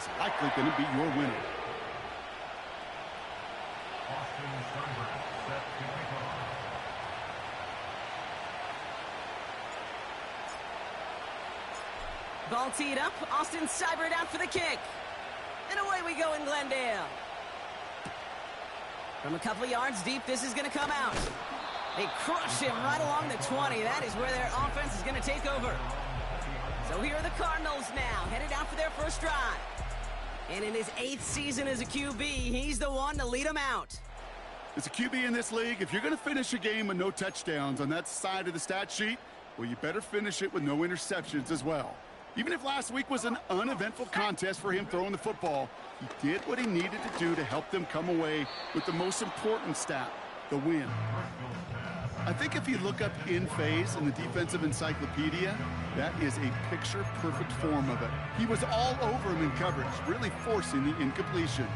is likely going to be your winner. Ball teed up. Austin Seibert out for the kick. And away we go in Glendale. From a couple of yards deep, this is going to come out. They crush him right along the 20. That is where their offense is going to take over. So here are the Cardinals now, headed out for their first drive. And in his 8th season as a QB, he's the one to lead them out. As a QB in this league, if you're going to finish a game with no touchdowns on that side of the stat sheet, well, you better finish it with no interceptions as well. Even if last week was an uneventful contest for him throwing the football, he did what he needed to do to help them come away with the most important stat, the win. I think if you look up in phase in the defensive encyclopedia, that is a picture-perfect form of it. He was all over him in coverage, really forcing the incompletion.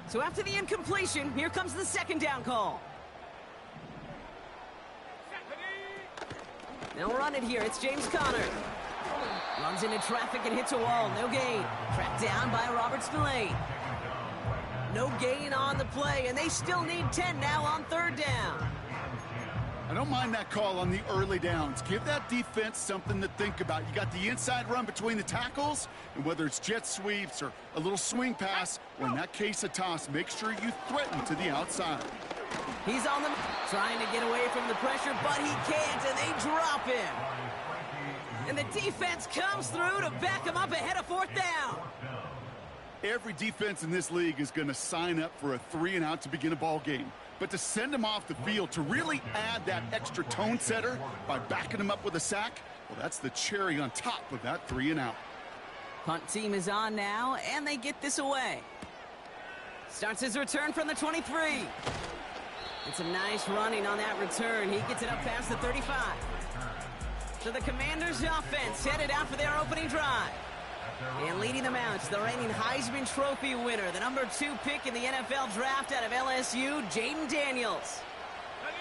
So after the incompletion, here comes the second down call. They'll run it here. It's James Conner. Runs into traffic and hits a wall. No gain. Tracked down by Robert Spillane. No gain on the play, and they still need 10 now on third down. I don't mind that call on the early downs. Give that defense something to think about. You got the inside run between the tackles, and whether it's jet sweeps or a little swing pass, or in that case a toss, make sure you threaten to the outside. He's on them, trying to get away from the pressure, but he can't, and they drop him. And the defense comes through to back him up ahead of fourth down. Every defense in this league is going to sign up for a 3-and-out to begin a ball game. But to send him off the field, to really add that extra tone setter by backing him up with a sack, well, that's the cherry on top of that 3-and-out. Punt team is on now, and they get this away. Starts his return from the 23. And some nice running on that return. He gets it up past the 35. So the Commanders' offense headed out for their opening drive. And leading them out is the reigning Heisman Trophy winner, the number 2 pick in the NFL draft out of LSU, Jaden Daniels.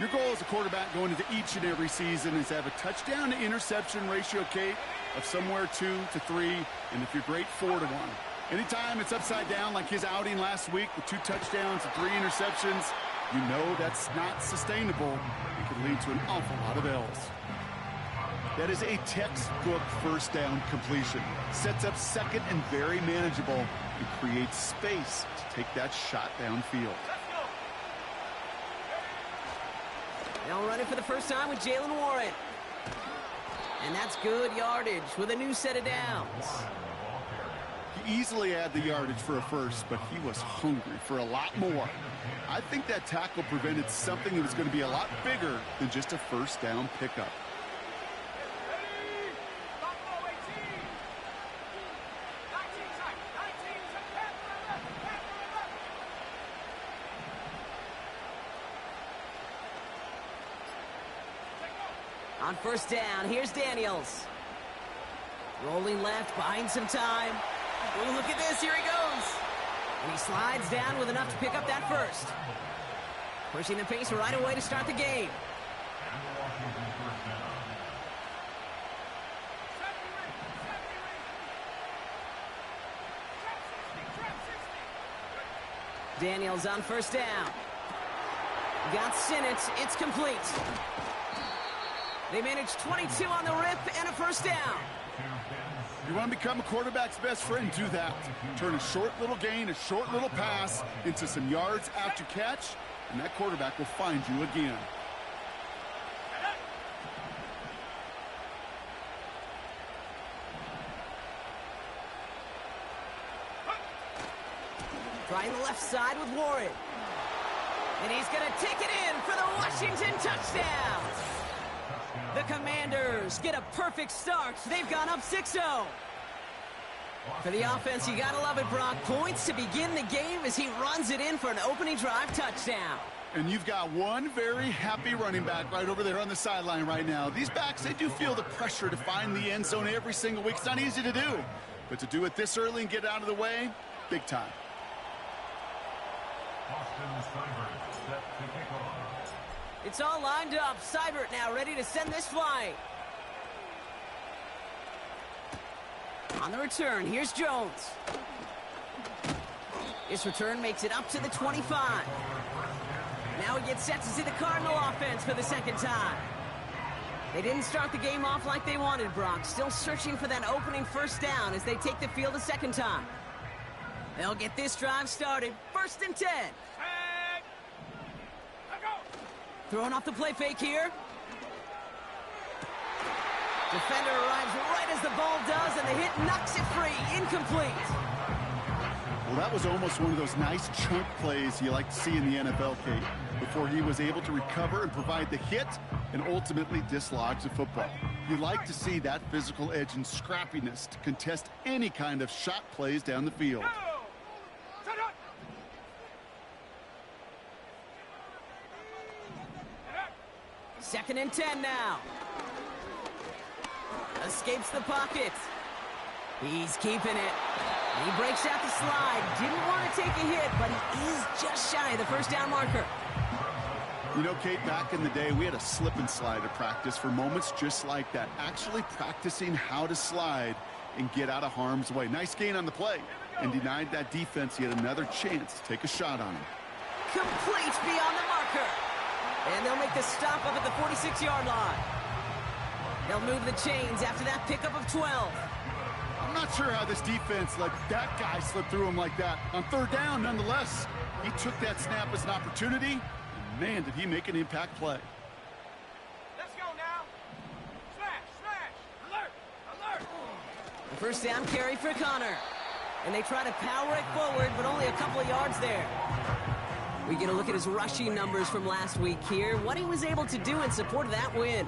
Your goal as a quarterback going into each and every season is to have a touchdown-to-interception ratio, Kate, of somewhere 2 to 3, and if you're great, 4 to 1. Anytime it's upside down like his outing last week with 2 touchdowns and 3 interceptions, you know that's not sustainable. It could lead to an awful lot of L's. That is a textbook first down completion. Sets up second and very manageable and creates space to take that shot downfield. They'll run it for the first time with Jalen Warren. And that's good yardage with a new set of downs. He easily had the yardage for a first, but he was hungry for a lot more. I think that tackle prevented something that was going to be a lot bigger than just a first down pickup. On first down, here's Daniels. Rolling left, buying some time. Oh, look at this, here he goes. And he slides down with enough to pick up that first. Pushing the pace right away to start the game. Daniels on first down. Got Sinnott, it's complete. They managed 22 on the rip and a first down. You want to become a quarterback's best friend, do that. Turn a short little gain, a short little pass into some yards after catch, and that quarterback will find you again. Trying the left side with Warren. And he's going to take it in for the Washington touchdown. The Commanders get a perfect start. They've gone up 6-0. For the offense, you got to love it, Brock. Points to begin the game as he runs it in for an opening drive touchdown. And you've got one very happy running back right over there on the sideline right now. These backs, they do feel the pressure to find the end zone every single week. It's not easy to do. But to do it this early and get it out of the way, big time. It's all lined up. Seibert now ready to send this flight. On the return, here's Jones. This return makes it up to the 25. Now he gets set to see the Cardinal offense for the second time. They didn't start the game off like they wanted, Brock. Still searching for that opening first down as they take the field a second time. They'll get this drive started. 1st and 10. Throwing off the play fake here. Defender arrives right as the ball does, and the hit knocks it free. Incomplete. Well, that was almost one of those nice chunk plays you like to see in the NFL, Kate, before he was able to recover and provide the hit and ultimately dislodge the football. You like to see that physical edge and scrappiness to contest any kind of shot plays down the field. 2nd and 10 now. Escapes the pocket. He's keeping it. He breaks out the slide. Didn't want to take a hit, but he is just shy of the first down marker. You know, Kate, back in the day, we had a slip and slide at practice for moments just like that. Actually practicing how to slide and get out of harm's way. Nice gain on the play, and denied that defense yet another chance to take a shot on him. Complete beyond the marker. And they'll make the stop up at the 46-yard line. They'll move the chains after that pickup of 12. I'm not sure how this defense let that guy slip through him like that. On 3rd down, nonetheless, he took that snap as an opportunity, and man, did he make an impact play. Let's go now. Smash. Alert. The first down carry for Connor. And they try to power it forward, but only a couple of yards there. We get a look at his rushing numbers from last week here, what he was able to do in support of that win.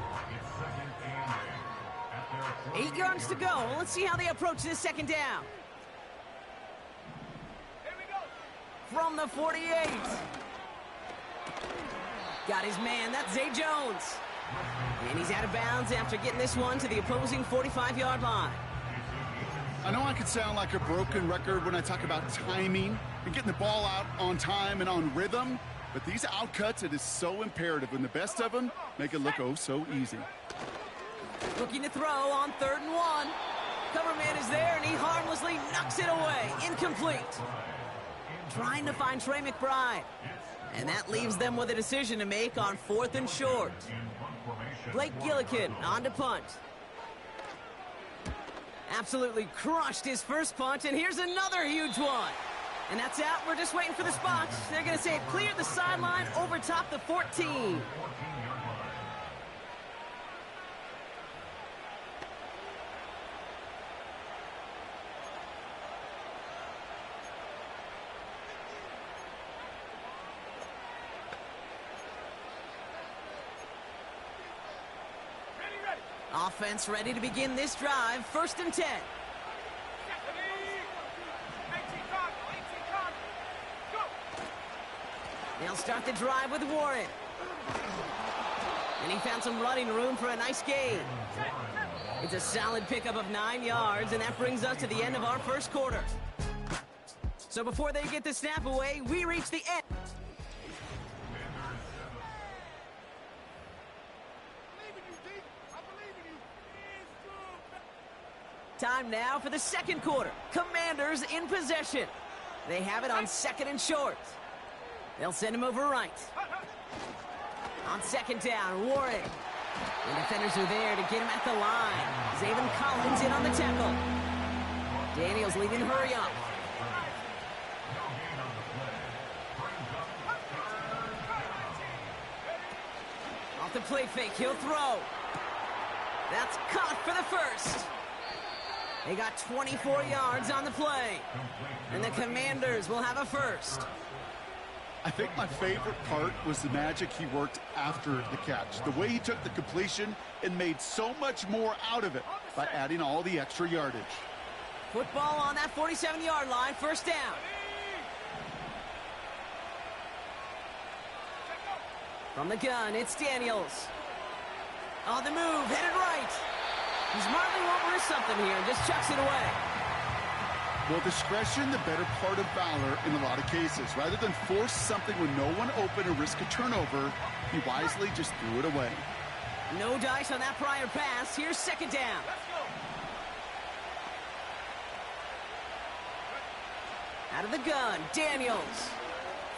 8 yards to go. Let's see how they approach this second down. Here we go. From the 48. Got his man. That's Zay Jones. And he's out of bounds after getting this one to the opposing 45-yard line. I know I could sound like a broken record when I talk about timing and getting the ball out on time and on rhythm, but these outcuts, it is so imperative, and the best of them make it look oh so easy. Looking to throw on 3rd and 1. Cover man is there, and he harmlessly knocks it away. Incomplete. Trying to find Trey McBride. And that leaves them with a decision to make on 4th and short. Blake Gillikin on to punt. Absolutely crushed his first punt, and here's another huge one. And that's out. We're just waiting for the spots. They're going to say it cleared the sideline over top the 14. Offense ready to begin this drive. 1st and 10. They'll start the drive with Warren. And he found some running room for a nice gain. It's a solid pickup of 9 yards, and that brings us to the end of our first quarter. So before they get the snap away, we reach the end. Time now for the second quarter. Commanders in possession. They have it on 2nd and short. They'll send him over right. On 2nd down, Warren. The defenders are there to get him at the line. Zaven Collins in on the tackle. Daniels leaving hurry up. Off the play fake, he'll throw. That's caught for the first. They got 24 yards on the play. And the Commanders will have a first. I think my favorite part was the magic he worked after the catch. The way he took the completion and made so much more out of it by adding all the extra yardage. Football on that 47-yard line, 1st down. From the gun, it's Daniels. On the move, headed right. He smartly won't risk something here and just chucks it away. Well, discretion, the better part of valor in a lot of cases. Rather than force something with no one open or risk a turnover, he wisely just threw it away. No dice on that prior pass. Here's second down. Let's go. Out of the gun, Daniels.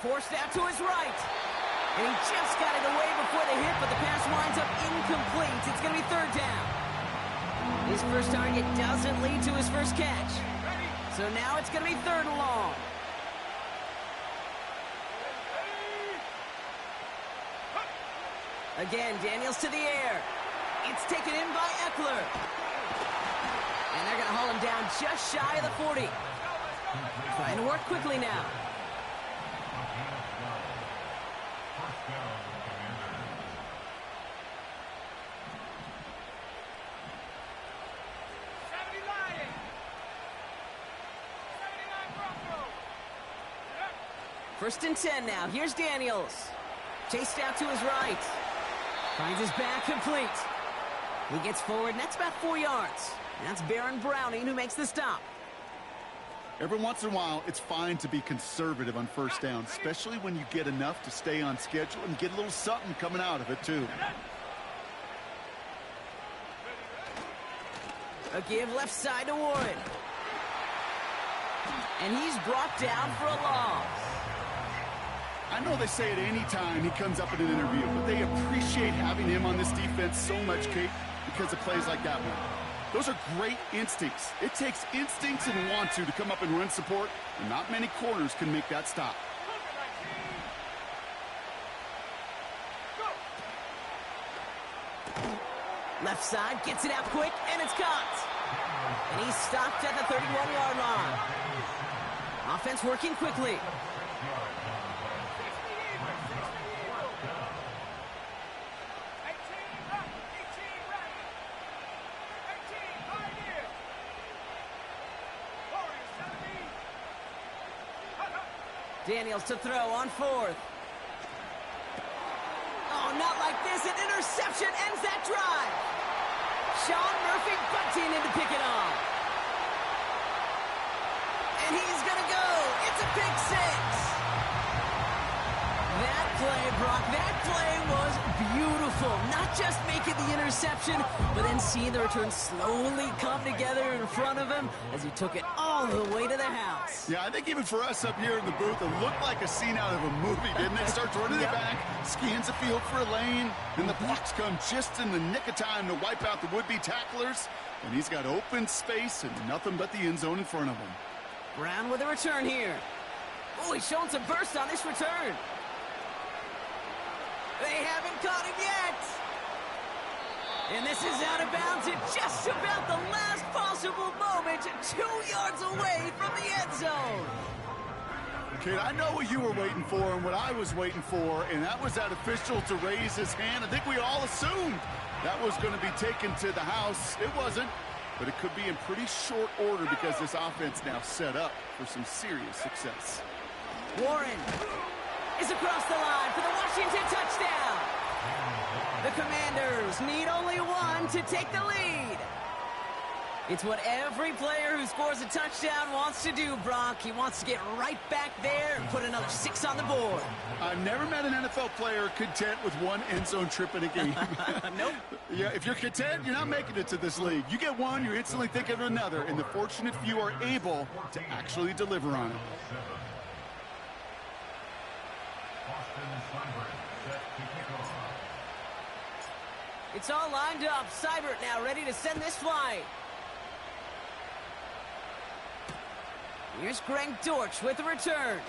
Forced out to his right. And he just got it away before the hit, but the pass winds up incomplete. It's going to be third down. His first target doesn't lead to his first catch. So now it's going to be third and long. Again, Daniels to the air. It's taken in by Eckler. And they're going to haul him down just shy of the 40. Trying to work quickly now. First and 10 now. Here's Daniels. Chased out to his right. Finds his back complete. He gets forward, and that's about 4 yards. That's Baron Browning who makes the stop. Every once in a while, it's fine to be conservative on first down, especially when you get enough to stay on schedule and get a little something coming out of it, too. A give left side to Warren. And he's brought down for a loss. I know they say it any time he comes up in an interview, but they appreciate having him on this defense so much, Kate, because of plays like that one. Those are great instincts. It takes instincts and want to come up and run support, and not many corners can make that stop. Left side, gets it out quick, and it's caught. And he's stopped at the 31-yard line. Offense working quickly. Daniels to throw on fourth. Oh, not like this. An interception ends that drive. Sean Murphy bunting in to pick it off. And he's going to go. It's a pick six. That play, Brock, that play was beautiful. Not just making the interception, but then seeing the return slowly come together in front of him as he took it all the way to the house. Yeah, I think even for us up here in the booth, it looked like a scene out of a movie, didn't it? Starts running it back, scans the field for a lane, then the blocks come just in the nick of time to wipe out the would-be tacklers, and he's got open space and nothing but the end zone in front of him. Brown with a return here. Oh, he's showing some burst on this return. They haven't caught him yet. And this is out of bounds at just about the last possible moment, 2 yards away from the end zone. Kate, I know what you were waiting for and what I was waiting for, and that was that official to raise his hand. I think we all assumed that was going to be taken to the house. It wasn't, but it could be in pretty short order because this offense now set up for some serious success. Warren is across the line for the Washington touchdown. The Commanders need only one to take the lead. It's what every player who scores a touchdown wants to do, Brock. He wants to get right back there and put another 6 on the board. I've never met an NFL player content with one end zone trip in a game. Nope. Yeah, if you're content, you're not making it to this league. You get one, you're instantly thinking of another, and the fortunate few are able to actually deliver on it. It's all lined up. Seibert now ready to send this flight. Here's Greg Dortch with the return.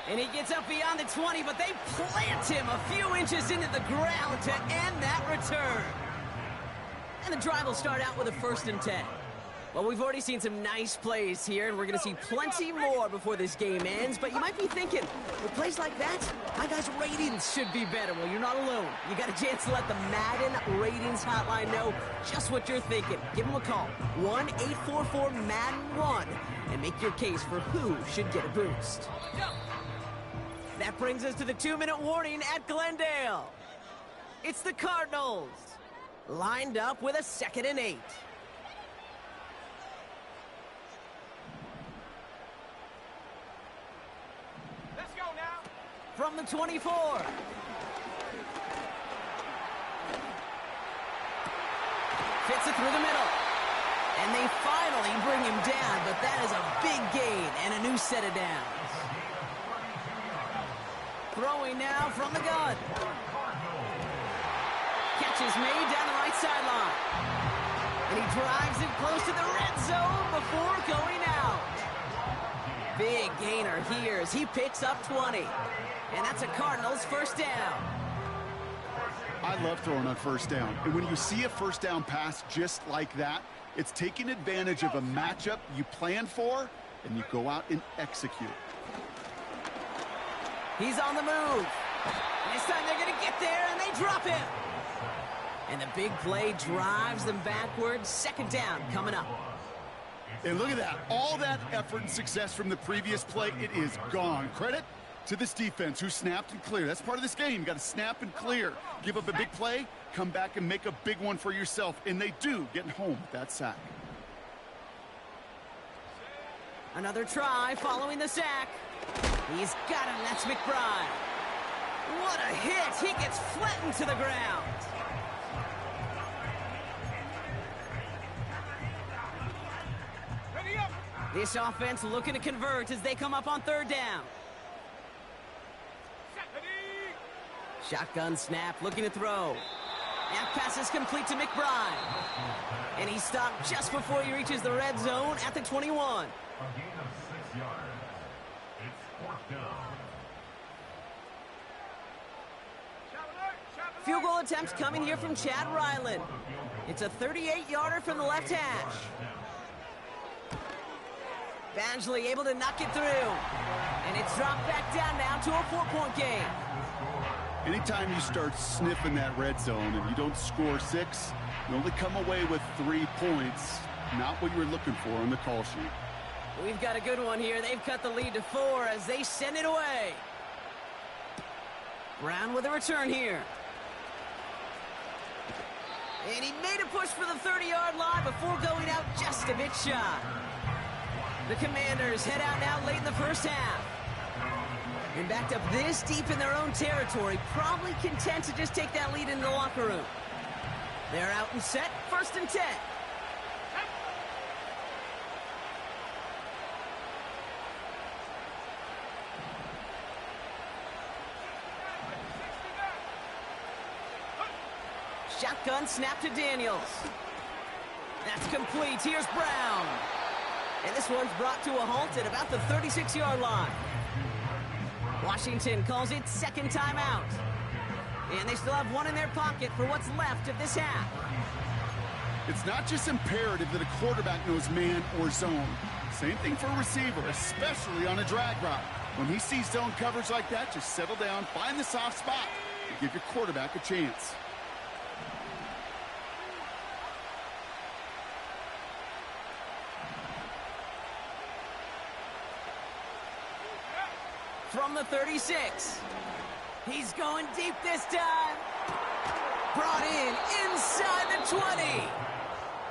And he gets up beyond the 20, but they plant him a few inches into the ground to end that return. And the drive will start out with a 1st and 10. Well, we've already seen some nice plays here, and we're going to see plenty more before this game ends. But you might be thinking, with plays like that, my guys' ratings should be better. Well, you're not alone. You got a chance to let the Madden Ratings Hotline know just what you're thinking. Give them a call, 1-844-MADDEN-1, and make your case for who should get a boost. That brings us to the 2-minute warning at Glendale. It's the Cardinals, lined up with a 2nd and 8. from the 24. Fits it through the middle. And they finally bring him down, but that is a big gain and a new set of downs. Throwing now from the gun. Catch is made down the right sideline. And he drives it close to the red zone before going out. Big gainer here as he picks up 20. And that's a Cardinals first down. I love throwing on first down. And when you see a first down pass just like that, it's taking advantage of a matchup you plan for, and you go out and execute. He's on the move. And this time they're going to get there, and they drop him. And the big play drives them backwards. Second down coming up. And look at that. All that effort and success from the previous play, it is gone. Credit to this defense who snapped and cleared. That's part of this game. You got to snap and clear. Give up a big play, come back and make a big one for yourself. And they do, getting home with that sack. Another try following the sack. He's got him. That's McBride. What a hit. He gets flattened to the ground. Ready up. This offense looking to convert as they come up on third down. Ready. Shotgun snap, looking to throw. That pass is complete to McBride. And he stopped just before he reaches the red zone at the 21. A gain of 6 yards. It's fourth down. Field goal attempts coming here from Chad Ryland. It's a 38-yarder from the left hash. Badgley able to knock it through. And it's dropped back down now to a 4-point game. Anytime you start sniffing that red zone and you don't score 6, you only come away with 3 points. Not what you were looking for on the call sheet. We've got a good one here. They've cut the lead to 4 as they send it away. Brown with a return here. And he made a push for the 30-yard line before going out just a bit shy. The Commanders head out now late in the first half. And backed up this deep in their own territory, probably content to just take that lead into the locker room. They're out and set, 1st and 10. Shotgun snap to Daniels. That's complete. Here's Brown. And this one's brought to a halt at about the 36-yard line. Washington calls it second timeout. And they still have one in their pocket for what's left of this half. It's not just imperative that a quarterback knows man or zone. Same thing for a receiver, especially on a drag route. When he sees zone coverage like that, just settle down, find the soft spot, and give your quarterback a chance. From the 36. He's going deep this time. Brought in inside the 20.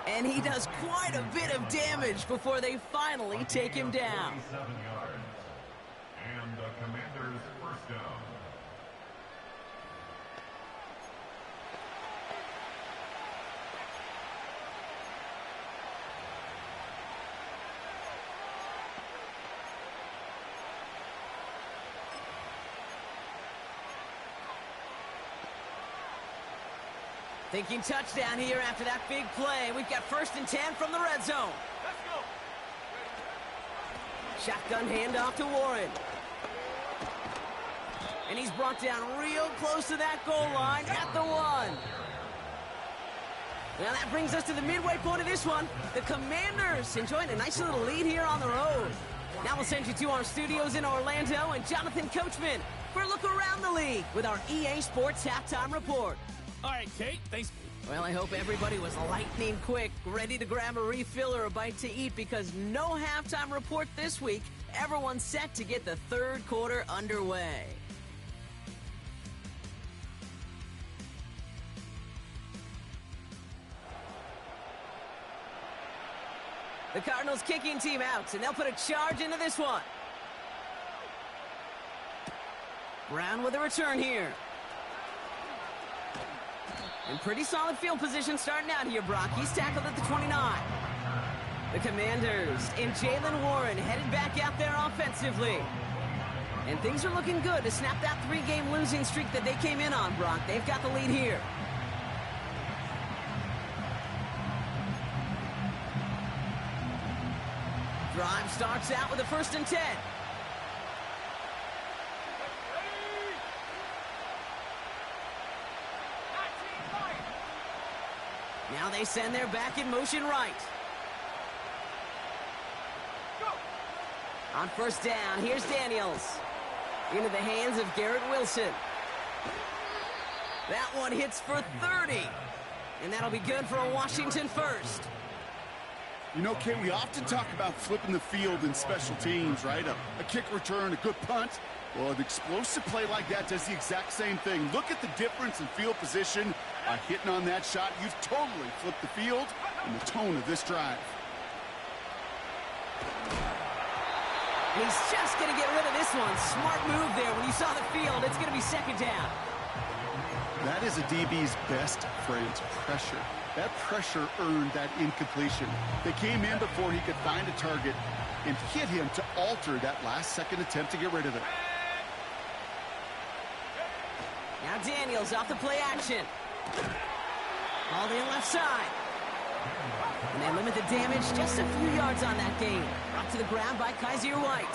And he does quite a bit of damage before they finally take him down. 7 yards. And the Commanders' first down. Thinking touchdown here after that big play. We've got 1st and 10 from the red zone. Let's go. Shotgun handoff to Warren. And he's brought down real close to that goal line at the 1. Now that brings us to the midway point of this one. The Commanders enjoying a nice little lead here on the road. Now we'll send you to our studios in Orlando and Jonathan Coachman for a look around the league with our EA Sports Halftime Report. All right, Kate, thanks. Well, I hope everybody was lightning quick, ready to grab a refill or a bite to eat because no halftime report this week. Everyone's set to get the third quarter underway. The Cardinals kicking team out, and they'll put a charge into this one. Brown with a return here. In pretty solid field position starting out here, Brock. He's tackled at the 29. The Commanders and Jalen Warren headed back out there offensively. And things are looking good to snap that 3-game losing streak that they came in on, Brock. They've got the lead here. Drive starts out with a 1st and 10. Now they send their back in motion right. On 1st down, here's Daniels. Into the hands of Garrett Wilson. That one hits for 30. And that'll be good for a Washington 1st. You know, Kate, we often talk about flipping the field in special teams, right? A kick return, a good punt. Well, an explosive play like that does the exact same thing. Look at the difference in field position. By hitting on that shot, you've totally flipped the field and the tone of this drive. He's just going to get rid of this one. Smart move there. When you saw the field, it's going to be 2nd down. That is a DB's best friend, pressure. That pressure earned that incompletion. They came in before he could find a target and hit him to alter that last-second attempt to get rid of it. Now Daniels off the play action. All in left side. And they limit the damage just a few yards on that gain. Brought to the ground by Kaiser White.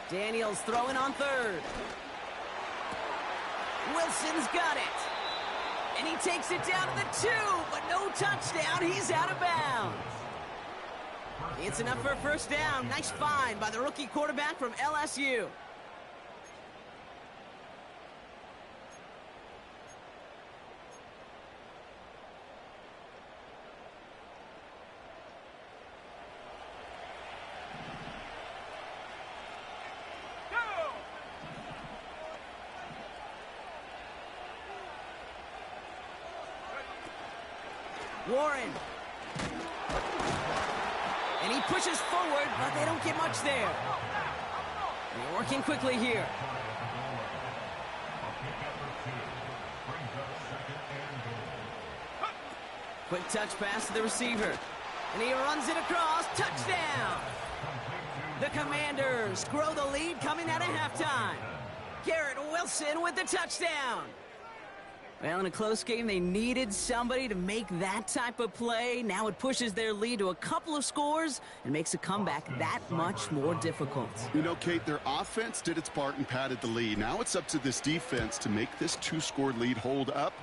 Daniels throwing on 3rd. Wilson's got it. And he takes it down to the 2, but no touchdown. He's out of bounds. It's enough for a 1st down. Nice find by the rookie quarterback from LSU. Warren. And he pushes forward, but they don't get much there. And they're working quickly here. Quick touch pass to the receiver. And he runs it across. Touchdown! The Commanders grow the lead coming out of halftime. Garrett Wilson with the touchdown. Well, in a close game, they needed somebody to make that type of play. Now it pushes their lead to a couple of scores and makes a comeback that much more difficult. You know, Kate, their offense did its part and padded the lead. Now it's up to this defense to make this 2-score lead hold up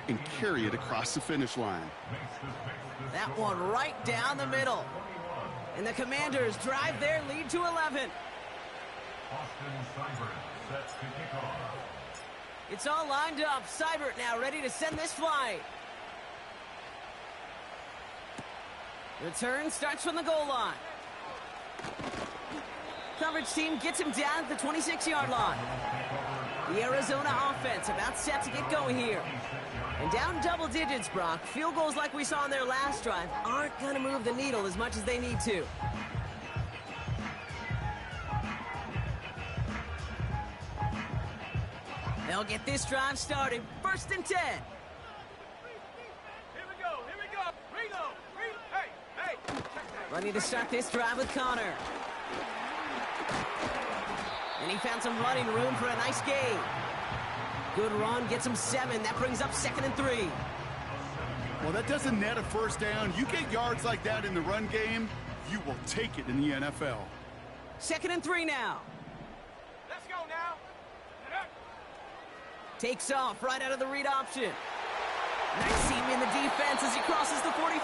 and carry it across the finish line. That one right down the middle. And the Commanders drive their lead to 11. Sets to kick off. It's all lined up. Seibert now ready to send this flight. Return starts from the goal line. Coverage team gets him down at the 26-yard line. The Arizona offense about set to get going here. And down double digits, Brock. Field goals like we saw on their last drive aren't going to move the needle as much as they need to. They'll get this drive started. 1st and 10. Here we go. Here we go. Reload. Hey, hey. Ready to start this drive with Connor. And he found some running room for a nice gain. Good run, gets him 7. That brings up 2nd and 3. Well, that doesn't net a 1st down. You get yards like that in the run game, you will take it in the NFL. 2nd and 3 now. Let's go now. Takes off right out of the read option. Nice seam in the defense as he crosses the 45.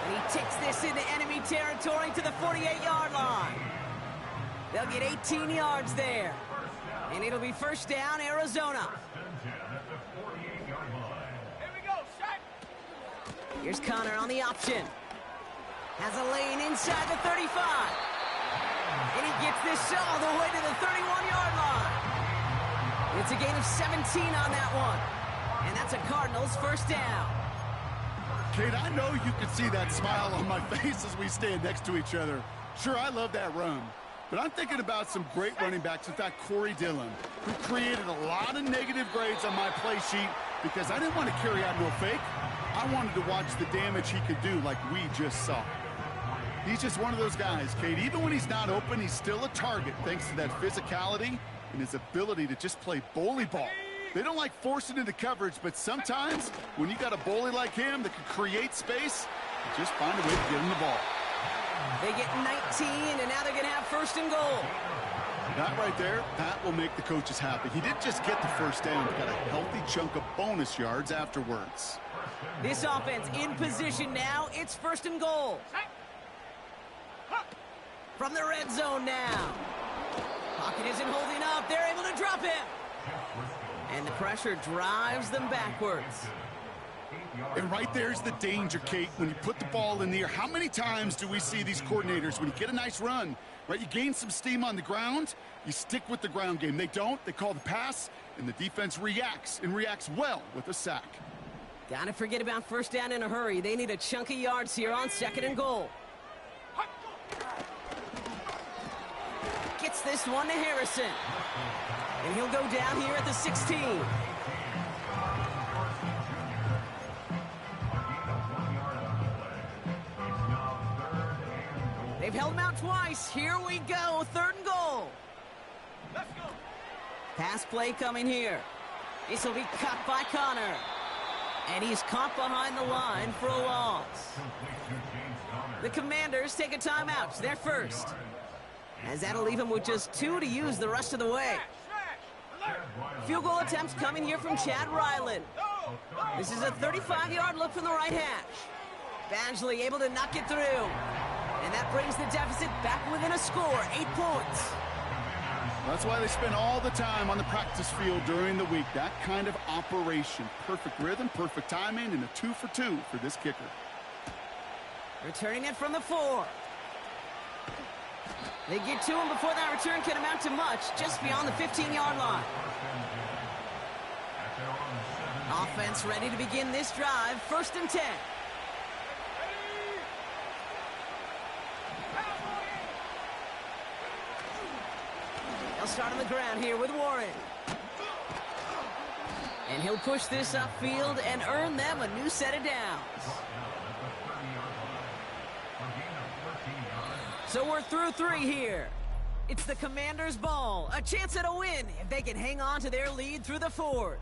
And he takes this into enemy territory to the 48-yard line. They'll get 18 yards there. And it'll be 1st down, Arizona. Here we go, shot. Here's Connor on the option. Has a lane inside the 35. And he gets this all the way to the 31-yard line. It's a gain of 17 on that one. And that's a Cardinals first down. Kate, I know you can see that smile on my face as we stand next to each other. Sure, I love that run. But I'm thinking about some great running backs. In fact, Corey Dillon, who created a lot of negative grades on my play sheet because I didn't want to carry out no fake. I wanted to watch the damage he could do like we just saw. He's just one of those guys, Kate. Even when he's not open, he's still a target thanks to that physicality and his ability to just play bully ball. They don't like forcing into coverage, but sometimes when you got a bully like him that can create space, you just find a way to get him the ball. They get 19, and now they're going to have first and goal. That right there, that will make the coaches happy. He didn't just get the first down, he got a healthy chunk of bonus yards afterwards. This offense in position now. It's first and goal. From the red zone now. Pocket isn't holding up. They're able to drop him. And the pressure drives them backwards. And right there's the danger, Kate, when you put the ball in the air. How many times do we see these coordinators, when you get a nice run, right, you gain some steam on the ground, you stick with the ground game. They don't. They call the pass, and the defense reacts, and reacts well with a sack. Gotta forget about first down in a hurry. They need a chunk of yards here on second and goal. Gets this one to Harrison. And he'll go down here at the 16. They've held him out twice. Here we go. Third and goal. Let's go. Pass play coming here. This will be caught by Connor. And he's caught behind the line for a loss. The Commanders take a timeout. They're first. As that'll leave him with just 2 to use the rest of the way. Field goal attempts coming here from Chad Ryland. This is a 35-yard look from the right hash. Badgley able to knock it through. And that brings the deficit back within a score, 8 points. That's why they spend all the time on the practice field during the week. That kind of operation. Perfect rhythm, perfect timing, and a 2 for 2 for this kicker. Returning it from the 4. They get to him before that return can amount to much, just beyond the 15-yard line. Offense ready to begin this drive, first and 10. They'll start on the ground here with Warren. And he'll push this upfield and earn them a new set of downs. So we're through 3 here. It's the Commanders' ball. A chance at a win if they can hang on to their lead through the 4th.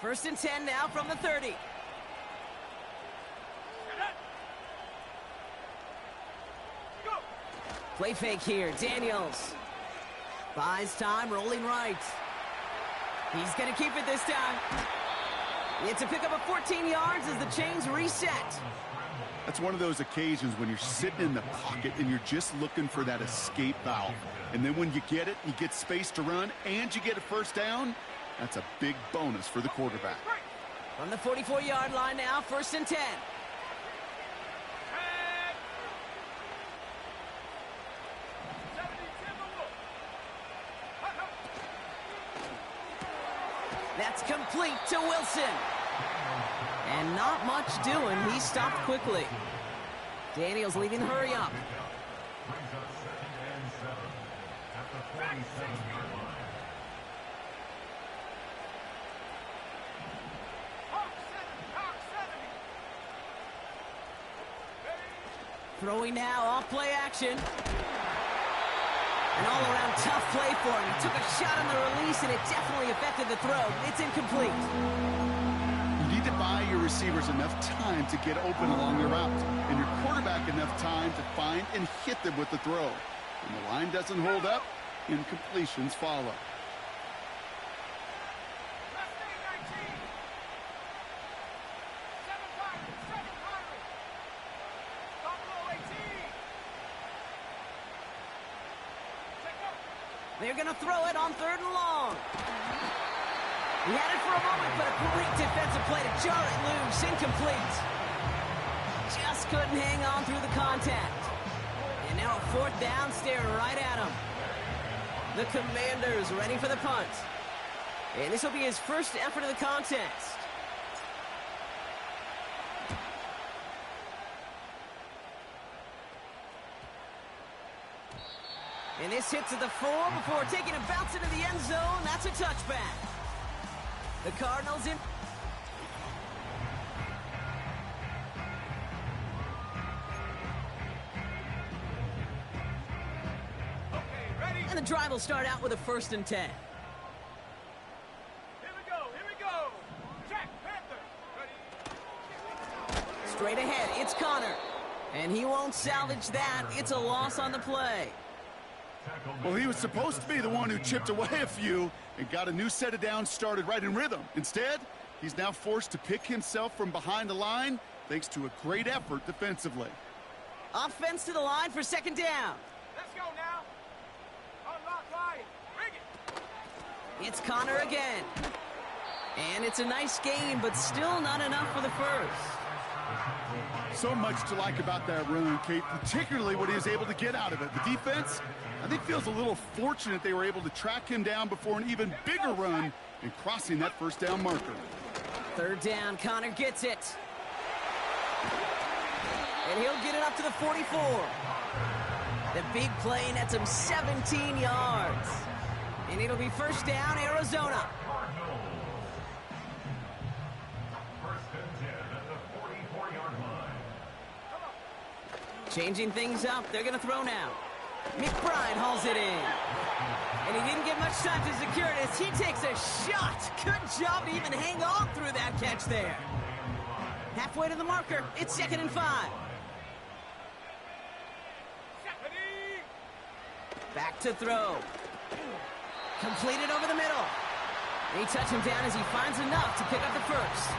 First and 10 now from the 30. Play fake here. Daniels buys time, rolling right. He's going to keep it this time. It's a pickup of 14 yards as the chains reset. That's one of those occasions when you're sitting in the pocket and you're just looking for that escape valve. And then when you get it, you get space to run, and you get a first down, that's a big bonus for the quarterback. From the 44-yard line now, first and 10. That's complete to Wilson. And not much doing. He stopped quickly. Daniels leading the hurry up. Throwing now, off play action. An all-around tough play for him. He took a shot on the release, and it definitely affected the throw. It's incomplete. You need to buy your receivers enough time to get open along the route, and your quarterback enough time to find and hit them with the throw. When the line doesn't hold up, incompletions follow. They're going to throw it on 3rd and long. He had it for a moment, but a great defensive play to jar it loose. Incomplete. Just couldn't hang on through the contact. And now a 4th down, staring right at him. The Commanders ready for the punt. And this will be his first effort of the contest. And this hits at the 4 before taking a bounce into the end zone. That's a touchback. The Cardinals in. Okay, ready? And the drive will start out with a 1st and 10. Here we go. Jack Panther. Ready? Straight ahead, it's Connor. And he won't salvage that. It's a loss on the play. Well, he was supposed to be the one who chipped away a few and got a new set of downs started right in rhythm. Instead, he's now forced to pick himself from behind the line thanks to a great effort defensively. Offense to the line for 2nd down. Let's go now. Unlock line. Bring it. It's Connor again. And it's a nice gain, but still not enough for the first. So much to like about that run, Kate, particularly what he was able to get out of it. The defense, I think, feels a little fortunate they were able to track him down before an even bigger run and crossing that 1st down marker. 3rd down, Connor gets it. And he'll get it up to the 44. The big play nets him 17 yards. And it'll be 1st down, Arizona. Changing things up. They're going to throw now. McBride hauls it in. And he didn't get much time to secure it as he takes a shot. Good job to even hang on through that catch there. Halfway to the marker. It's 2nd and 5. Back to throw. Completed over the middle. They touch him down as he finds enough to pick up the first.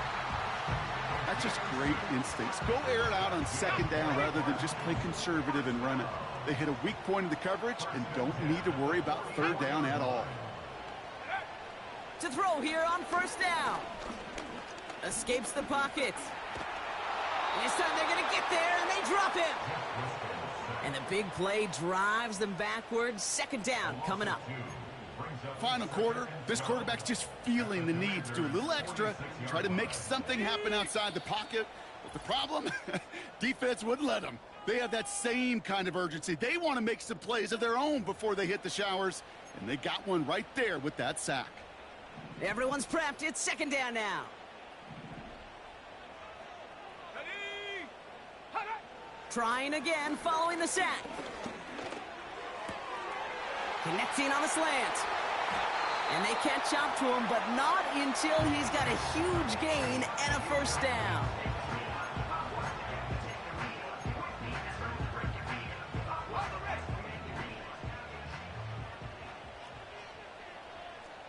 That's just great instincts. Go air it out on 2nd down rather than just play conservative and run it. They hit a weak point in the coverage and don't need to worry about 3rd down at all. To throw here on 1st down. Escapes the pocket. And this time they're going to get there and they drop him. And the big play drives them backwards. 2nd down coming up. Final quarter, this quarterback's just feeling the need to do a little extra, try to make something happen outside the pocket. But the problem, defense wouldn't let them. They have that same kind of urgency. They want to make some plays of their own before they hit the showers, and they got one right there with that sack. Everyone's prepped. It's 2nd down now. Ready? Trying again following the sack. Connecting on the slant. And they catch up to him, but not until he's got a huge gain and a 1st down.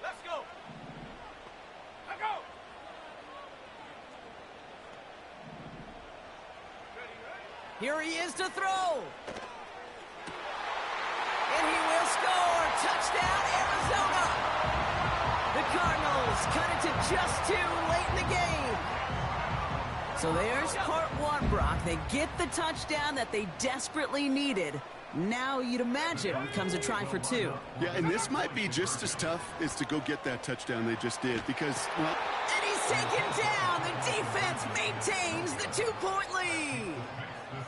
Let's go. Let's go. Here he is to throw. And he will score. Touchdown, Arizona. The Cardinals cut it to just 2 late in the game. So there's part 1, Brock. They get the touchdown that they desperately needed. Now you'd imagine comes a try for 2. Yeah, and this might be just as tough as to go get that touchdown they just did because, well... And he's taken down. The defense maintains the 2-point lead.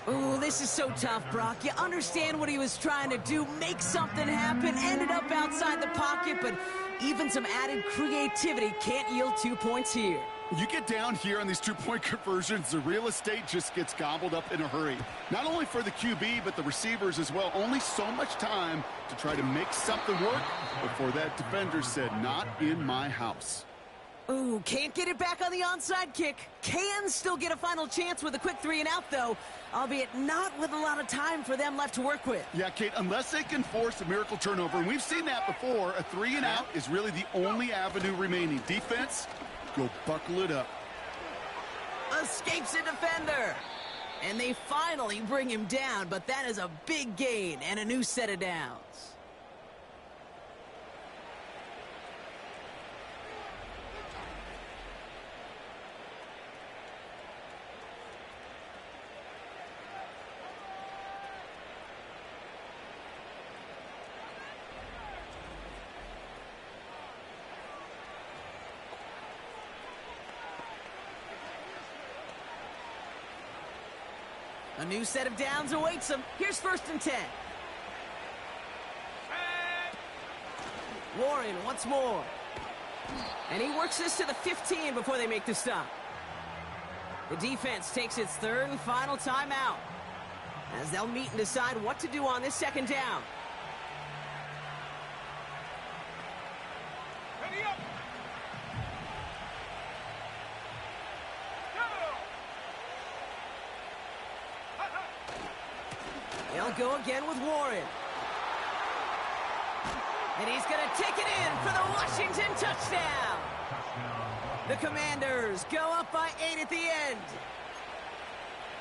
Ooh, this is so tough, Brock. You understand what he was trying to do, make something happen, ended up outside the pocket, but even some added creativity can't yield 2 points here. You get down here on these 2-point conversions, the real estate just gets gobbled up in a hurry. Not only for the QB, but the receivers as well. Only so much time to try to make something work before that defender said, "Not in my house." Ooh, can't get it back on the onside kick. Can still get a final chance with a quick 3-and-out, though, albeit not with a lot of time for them left to work with. Yeah, Kate, unless they can force a miracle turnover, and we've seen that before, a 3-and-out is really the only avenue remaining. Defense, go buckle it up. Escapes a defender. And they finally bring him down, but that is a big gain and a new set of downs. A new set of downs awaits them. Here's 1st and 10. Warren once more. And he works this to the 15 before they make the stop. The defense takes its 3rd and final timeout as they'll meet and decide what to do on this 2nd down. Ready up. They'll go again with Warren. And he's going to take it in for the Washington touchdown. The Commanders go up by 8 at the end.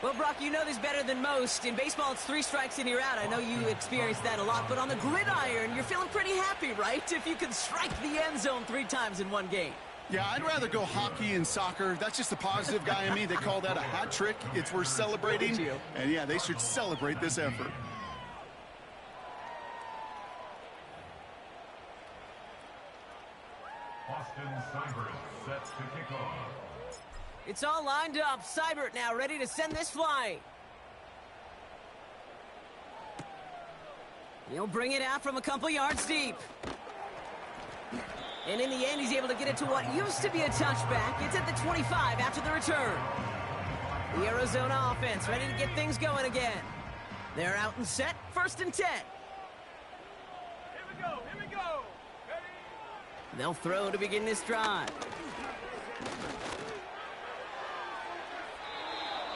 Well, Brock, you know this better than most. In baseball, it's 3 strikes and you're out. I know you experienced that a lot, but on the gridiron, you're feeling pretty happy, right? If you can strike the end zone 3 times in one game. Yeah, I'd rather go hockey and soccer. That's just the positive guy in me. They call that a hat trick. It's worth celebrating. And yeah, they should celebrate this effort. Austin Seibert set to kick off. It's all lined up. Seibert now ready to send this flying. He'll bring it out from a couple yards deep. And in the end, he's able to get it to what used to be a touchback. It's at the 25 after the return. The Arizona offense ready to get things going again. They're out and set. 1st and 10. Here we go. Here we go. Ready? They'll throw to begin this drive.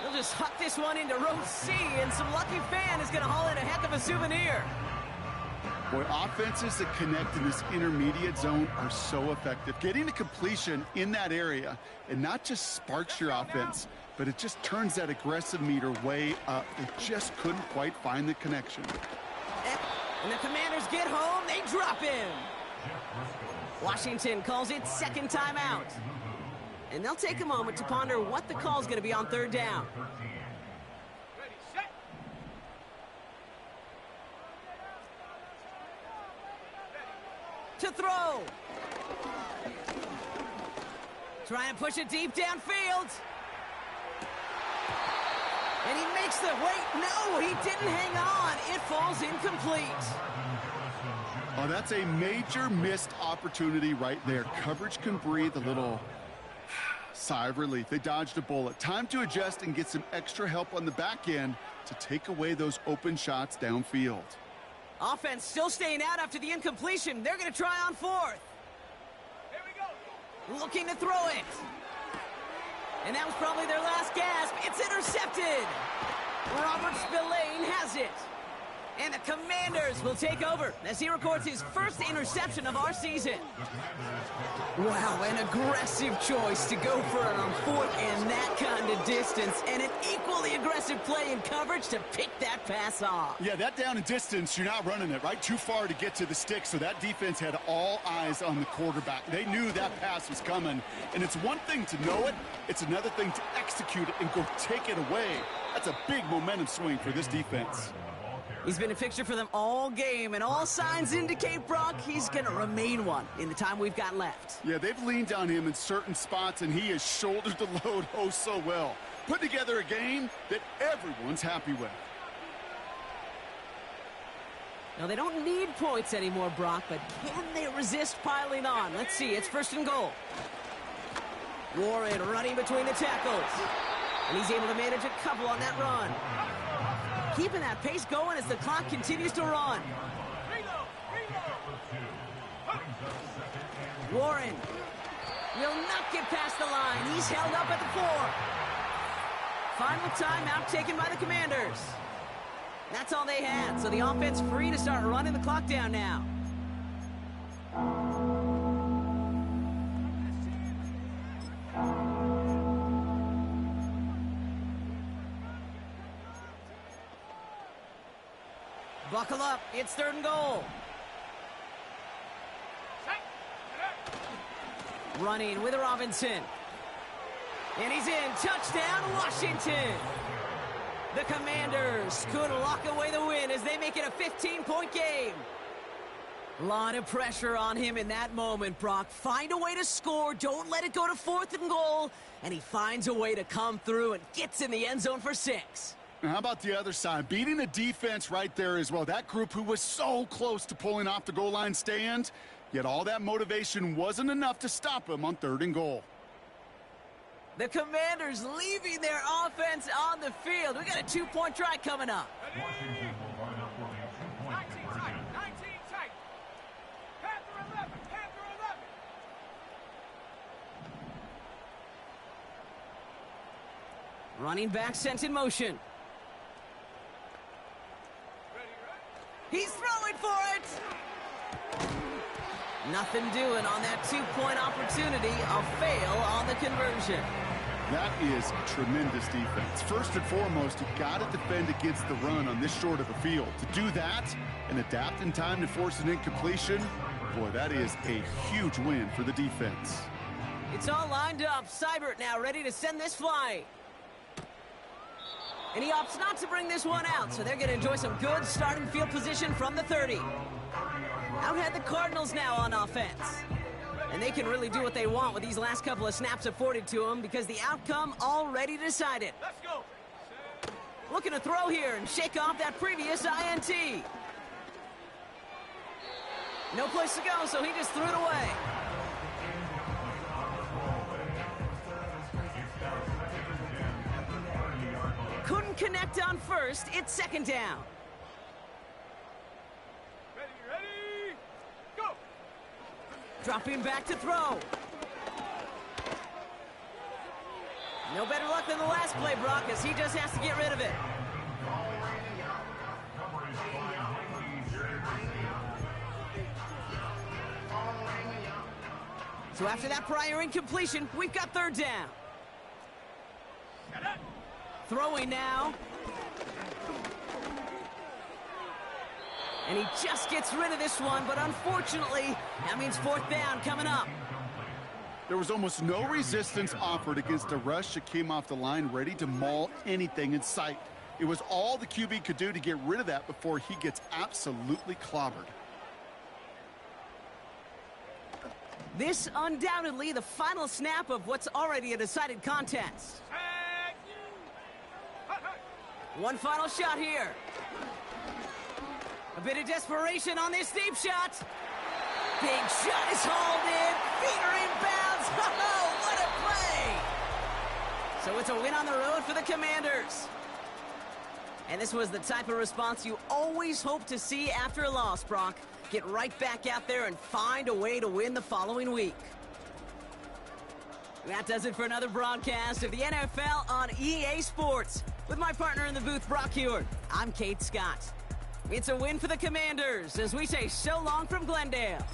They'll just huck this one into row C, and some lucky fan is going to haul in a heck of a souvenir. Boy, offenses that connect in this intermediate zone are so effective. Getting the completion in that area, and not just sparks your offense, but it just turns that aggressive meter way up. They just couldn't quite find the connection. And the Commanders get home. They drop him. Washington calls it 2nd timeout. And they'll take a moment to ponder what the call is going to be on 3rd down. Ready, set. To throw. Trying to push it deep downfield. And he makes the wait. No, he didn't hang on. It falls incomplete. Oh, that's a major missed opportunity right there. Coverage can breathe a little sigh of relief. They dodged a bullet. Time to adjust and get some extra help on the back end to take away those open shots downfield. Offense still staying out after the incompletion. They're going to try on 4th. Here we go. Looking to throw it. And that was probably their last gasp. It's intercepted. Robert Spillane has it. And the Commanders will take over as he records his 1st interception of our season. Wow, an aggressive choice to go for it on 4th and that kind of distance. And an equally aggressive play in coverage to pick that pass off. Yeah, that down and distance, you're not running it, right? Too far to get to the stick, so that defense had all eyes on the quarterback. They knew that pass was coming. And it's one thing to know it, it's another thing to execute it and go take it away. That's a big momentum swing for this defense. He's been a fixture for them all game, and all signs indicate, Brock, he's going to remain one in the time we've got left. Yeah, they've leaned on him in certain spots, and he has shouldered the load oh so well. Put together a game that everyone's happy with. Now, they don't need points anymore, Brock, but can they resist piling on? Let's see. It's 1st and goal. Warren running between the tackles. And he's able to manage a couple on that run. Keeping that pace going as the clock continues to run. Warren will not get past the line. He's held up at the 4. Final timeout taken by the Commanders. That's all they had, so the offense free to start running the clock down now. Buckle up, it's 3rd and goal. Running with Robinson. And he's in. Touchdown, Washington. The Commanders could lock away the win as they make it a 15-point game. A lot of pressure on him in that moment, Brock. Find a way to score. Don't let it go to 4th and goal. And he finds a way to come through and gets in the end zone for 6. And how about the other side? Beating the defense right there as well. That group who was so close to pulling off the goal line stand, yet all that motivation wasn't enough to stop them on 3rd and goal. The Commanders leaving their offense on the field. We got a 2-point try coming up. Washington will line up for the 2-point 19 conversion. tight, 19 tight. Panther 11, Panther 11. Running back sent in motion. He's throwing for it. Nothing doing on that 2-point opportunity. A fail on the conversion. That is tremendous defense. First and foremost, you got to defend against the run on this short of a field. To do that and adapt in time to force an incompletion, boy, that is a huge win for the defense. It's all lined up. Seibert now ready to send this flying. And he opts not to bring this one out, so they're going to enjoy some good starting field position from the 30. Out had the Cardinals now on offense. And they can really do what they want with these last couple of snaps afforded to them because the outcome already decided. Let's go. Looking to throw here and shake off that previous INT. No place to go, so he just threw it away. Couldn't connect on first. It's 2nd down. Ready, ready, go. Dropping back to throw. No better luck than the last play, Brock, as he just has to get rid of it. So after that prior incompletion, we've got 3rd down. Throwing now. And he just gets rid of this one, but unfortunately, that means 4th down coming up. There was almost no resistance offered against a rush that came off the line ready to maul anything in sight. It was all the QB could do to get rid of that before he gets absolutely clobbered. This undoubtedly the final snap of what's already a decided contest. Tag. One final shot here. A bit of desperation on this deep shot. Big shot is hauled in. Feet are inbounds. Oh, what a play! So it's a win on the road for the Commanders. And this was the type of response you always hope to see after a loss, Brock. Get right back out there and find a way to win the following week. That does it for another broadcast of the NFL on EA Sports. With my partner in the booth, Brock Heward, I'm Kate Scott. It's a win for the Commanders as we say so long from Glendale.